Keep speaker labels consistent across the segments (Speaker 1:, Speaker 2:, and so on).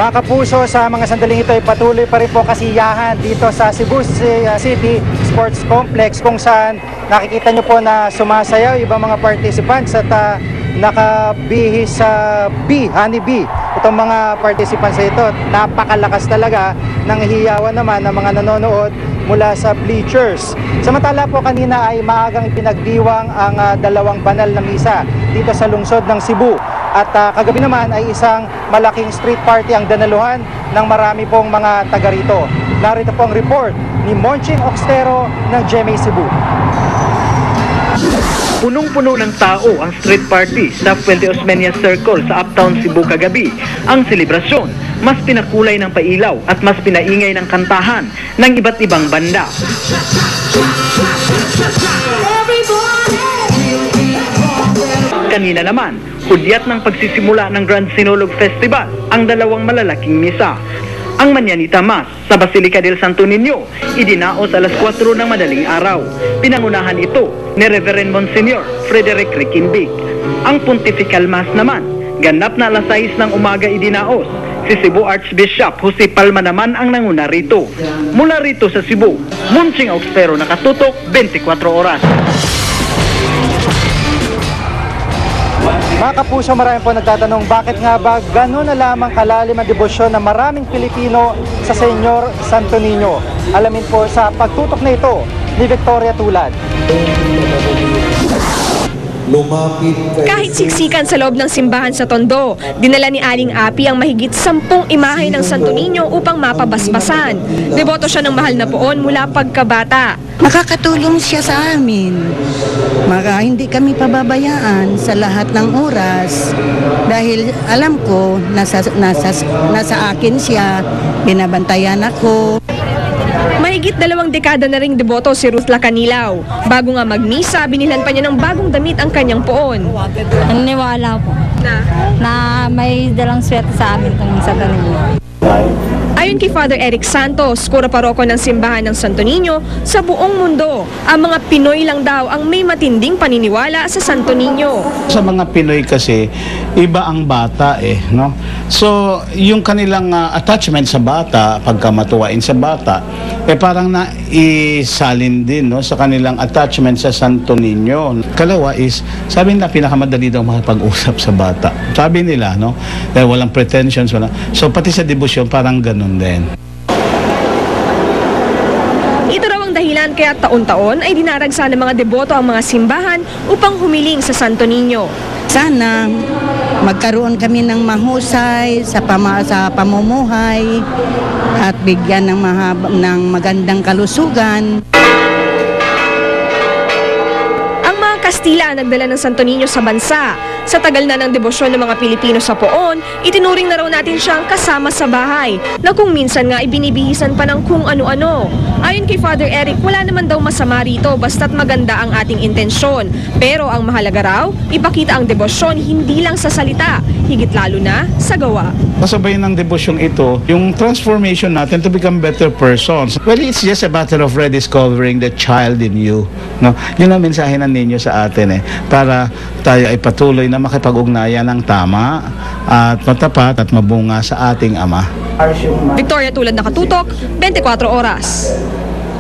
Speaker 1: Mga kapuso, sa mga sandaling ito ay patuloy pa rin po kasiyahan dito sa Cebu City Sports Complex, kung saan nakikita nyo po na sumasayaw ibang mga participants at nakabihis sa honey bee. Itong mga participants ito, napakalakas talaga ng hiyawan naman ng mga nanonood mula sa bleachers. Samantala po kanina ay maagang ipinagdiwang ang dalawang banal na misa dito sa lungsod ng Cebu. At kagabi naman ay isang malaking street party ang danaluhan ng marami pong mga taga rito. Narito po ang report ni Monching Oxtero ng GMA Cebu.
Speaker 2: Punong-puno ng tao ang street party sa Fuente Osmeña Circle sa Uptown Cebu kagabi. Ang selebrasyon, mas pinakulay ng pailaw at mas pinaingay ng kantahan ng iba't ibang banda. Kanina naman, hudyat ng pagsisimula ng Grand Sinulog Festival ang dalawang malalaking misa. Ang Mañanita Mass sa Basilica del Santo Niño, idinaos alas 4 ng madaling araw. Pinangunahan ito ni Reverend Monsignor Frederick Requinbig. Ang Pontifical Mass naman, ganap na alas 6 ng umaga idinaos. Si Cebu Archbishop Jose Palma naman ang nanguna rito. Mula rito sa Cebu, Monching Oxtero, nakatutok 24 oras.
Speaker 1: Mga kapuso, marami po nagtatanong bakit nga ba gano'n na lamang kalalim ang debosyon ng maraming Pilipino sa Senyor Santo Niño. Alamin po sa pagtutok na ito ni Victoria Tulad.
Speaker 3: Kahit siksikan sa loob ng simbahan sa Tondo, dinala ni Aling Api ang mahigit 10 imahe ng Santo Niño upang mapabasbasan. Deboto siya ng mahal na poon mula pagkabata.
Speaker 4: Nakakatulong siya sa amin. Hindi kami pababayaan sa lahat ng oras dahil alam ko nasa akin siya, binabantayan ako.
Speaker 3: Mahigit 2 dekada na ring deboto si Ruth Lacanilaw. Bago nga magmisa, binilhan pa niya ng bagong damit ang kanyang poon.
Speaker 5: Naniwala po na may dalang swerte sa amin itong Santo Niño.
Speaker 3: Ayon kay Father Eric Santos, kura paroko ng simbahan ng Santo Niño, sa buong mundo, ang mga Pinoy lang daw ang may matinding paniniwala sa Santo Niño.
Speaker 6: Sa mga Pinoy kasi, iba ang bata no? So, yung kanilang attachment sa bata, pagka matuwain sa bata, parang naisalin din, no? Sa kanilang attachment sa Santo Niño. Kalawa is, sabi nila, pinakamadali daw makipag-usap sa bata. Sabi nila, no? Dahil walang pretensions, So, pati sa debosyon, parang ganun din.
Speaker 3: Ito raw ang dahilan kaya taon-taon ay dinaragsa ng mga deboto ang mga simbahan upang humiling sa Santo Niño.
Speaker 4: Sana magkaroon kami ng mahusay sa pamumuhay at bigyan ng magandang kalusugan.
Speaker 3: Kastila ang nagdala ng Santo Niño sa bansa. Sa tagal na ng debosyon ng mga Pilipino sa poon, itinuring na raw natin siyang kasama sa bahay, na kung minsan nga ibinibihisan pa ng kung ano-ano. Ayon kay Father Eric, wala naman daw masama rito basta't maganda ang ating intensyon. Pero ang mahalaga raw, ipakita ang debosyon hindi lang sa salita, higit lalo na sa gawa.
Speaker 6: Kasabay ng debosyong ito, yung transformation natin to become better persons. Well, it's just a matter of rediscovering the child in you. No? Yun ang mensahe ng Niño sa atin para tayo ay patuloy na makipag-ugnayan ng tama at matapat at mabunga sa ating Ama.
Speaker 3: Victoria Tulad, nakatutok, 24 oras.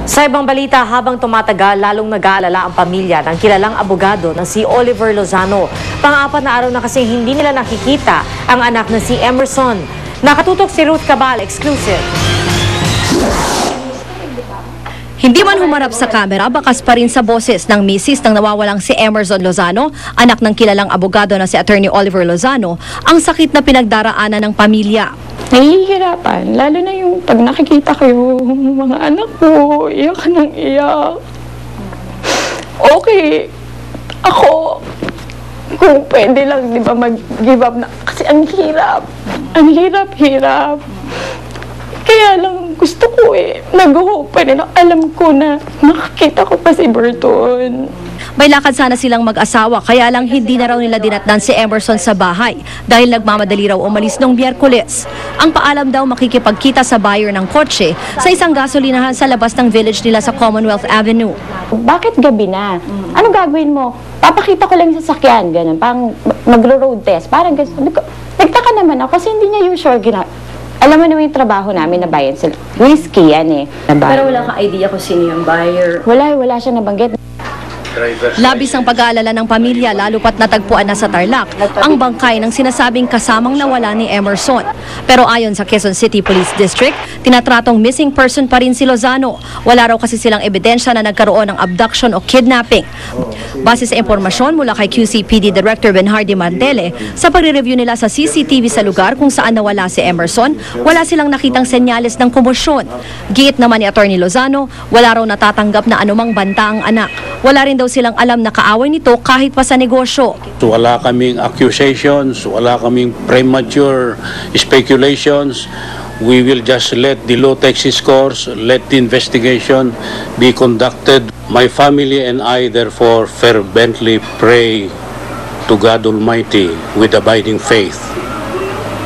Speaker 7: Sa ibang balita, habang tumatagal, lalong nag-aalala ang pamilya ng kilalang abogado na si Oliver Lozano. Pang-4 na araw na kasi hindi nila nakikita ang anak na si Emerson. Nakatutok si Ruth Cabal, exclusive.
Speaker 8: Hindi man humarap sa kamera, bakas pa rin sa boses ng misis ng nawawalang si Emerson Lozano, anak ng kilalang abogado na si Attorney Oliver Lozano, ang sakit na pinagdaraanan ng pamilya.
Speaker 5: Nahihirapan, lalo na yung pag nakikita ko yung mga anak ko, iyak ng iyak. Okay, ako, kung pwede lang, di ba, mag-give up na, kasi ang hirap, hirap. Kaya lang gusto ko nag-hope pa rin. Alam ko na makakita ko pa si Burton.
Speaker 8: May lakad sana silang mag-asawa, kaya lang hindi na raw nila dinatnan si Emerson sa bahay dahil nagmamadali raw umalis noong Biyerkules. Ang paalam daw makikipagkita sa buyer ng kotse sa isang gasolinahan sa labas ng village nila sa Commonwealth Avenue.
Speaker 9: Bakit gabi na? Ano gagawin mo? Papakita ko lang yung sasakyan, ganun. Parang magro-road test. Parang ganun. Nagtaka naman ako kasi hindi niya usual alam mo naman yung trabaho namin na buy and sell. Risky yan eh.
Speaker 8: Pero wala kang idea kung sino yung buyer.
Speaker 9: Wala siya nabanggit.
Speaker 8: Labis ang pag-aalala ng pamilya lalo pat natagpuan na sa Tarlac ang bangkay ng sinasabing kasamang nawala ni Emerson. Pero ayon sa Quezon City Police District, tinatratong missing person pa rin si Lozano. Wala raw kasi silang ebidensya na nagkaroon ng abduction o kidnapping. Base sa impormasyon mula kay QCPD Director Benhardy Mantele, sa pagre-review nila sa CCTV sa lugar kung saan nawala si Emerson, wala silang nakitang senyales ng komosyon. Giit naman ni Attorney Lozano, wala raw natatanggap na anumang banta ang anak. Wala rin daw silang alam na kaaway nito kahit pa sa negosyo.
Speaker 10: Wala kaming accusations, wala kaming premature speculations. We will just let the law take its course, let the investigation be conducted. My family and I therefore fervently pray to God Almighty with abiding faith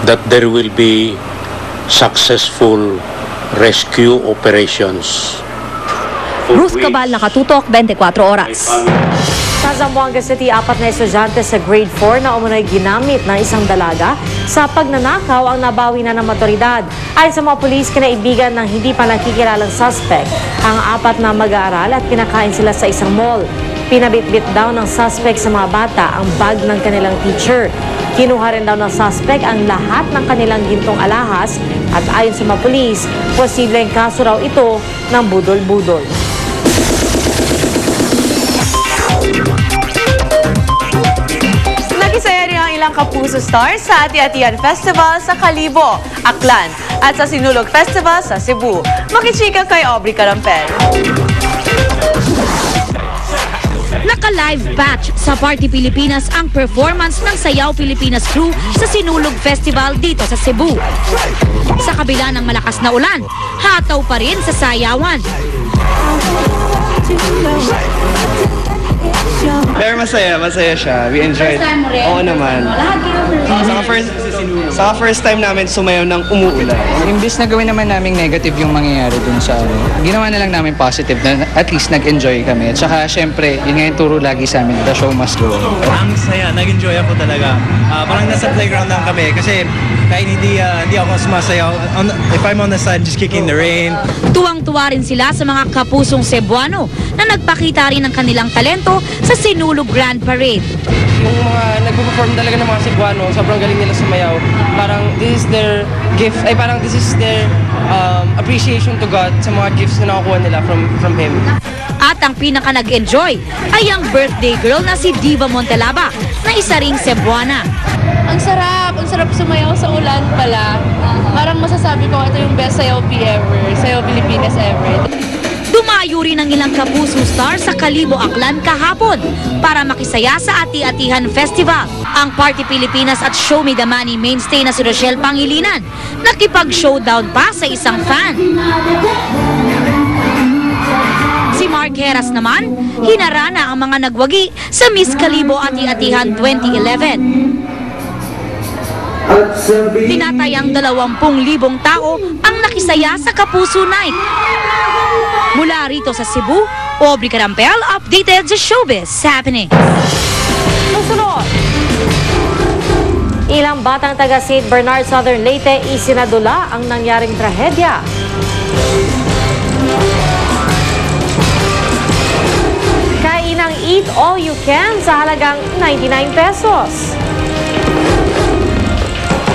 Speaker 10: that there will be successful rescue operations.
Speaker 8: Ruth Cabal, Nakatutok, 24 Oras.
Speaker 7: Sa Zamboanga City, 4 na estudyante sa grade 4 na umunoy ginamit ng isang dalaga sa pagnanakaw ang nabawi na ng motoridad. Ayon sa mga pulis, kinaibigan ng hindi pa nakikilalang suspect ang 4 na mag-aaral at pinakain sila sa isang mall. Pinabitbit daw ng suspect sa mga bata ang bag ng kanilang teacher. Kinuha rin daw ng suspect ang lahat ng kanilang gintong alahas at ayon sa mga pulis, posibleng kaso raw ito ng budol-budol.
Speaker 11: Nagisaya rin ang ilang Kapuso stars sa Ati-Atihan Festival sa Kalibo, Aklan at sa Sinulog Festival sa Cebu. Makichika kay Aubrey Carampel.
Speaker 12: Naka-live batch sa Party Pilipinas ang performance ng Sayaw Pilipinas crew sa Sinulog Festival dito sa Cebu. Sa kabila ng malakas na ulan, hataw pa rin sa sayawan.
Speaker 13: Pero masaya siya. We enjoyed.
Speaker 12: First time mo rin?
Speaker 13: Oo naman. Saka first time namin sumayaw ng umuulan.
Speaker 14: Imbis na gawin naman namin negative yung mangyayari dun sa ginawa na lang namin positive na at least nag-enjoy kami. At saka syempre, yun nga yung turo lagi sa amin, the show must go.
Speaker 15: Ang saya, nag-enjoy ako talaga. Parang nasa playground lang kami kasi kahit hindi ako sumasayaw, if I'm on the side, just kicking the rain.
Speaker 12: Tuwang-tuwa rin sila sa mga kapusong Cebuano na nagpakita rin ng kanilang talento sa Sinulog Grand Parade.
Speaker 16: Yung mga nagpo-perform talaga ng mga Cebuano, sobrang galing nila sumayaw. Parang this is their gift, parang this is their appreciation to God sa mga gifts na nakukuha nila from Him.
Speaker 12: At ang pinaka nag-enjoy ay ang birthday girl na si Diva Montelaba na isa ring Cebuana.
Speaker 17: Ang sarap sumayaw sa ulan pala. Parang masasabi ko ito yung best Sayaw P ever, Sayaw Pilipinas ever.
Speaker 12: Dumayo rin ang ilang Kapuso stars sa Kalibo, Aklan kahapon para makisaya sa Ati-Atihan Festival. Ang Party Pilipinas at Show Me the Money mainstay na si Rochelle Pangilinan nakipag-showdown pa sa isang fan. Si Mark Heras naman, hinarana ang mga nagwagi sa Miss Kalibo Ati-Atihan 2011. Tinatayang 20,000 tao ang nakisaya sa Kapuso Night. Mula rito sa Cebu, Aubrey Carampel, updated sa Showbiz Happening.
Speaker 7: Susunod, ilang batang taga St. Bernard, Southern Leyte, isinadula ang nangyaring trahedya. Kainang eat all you can sa halagang 99 pesos.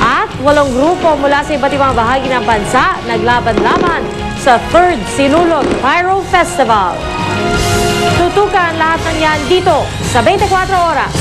Speaker 7: At 8 grupo mula sa iba't ibang bahagi ng bansa naglaban-laban sa 3rd Sinulog Pyro Festival. Tutukan lahat ng yan dito sa 24 Oras.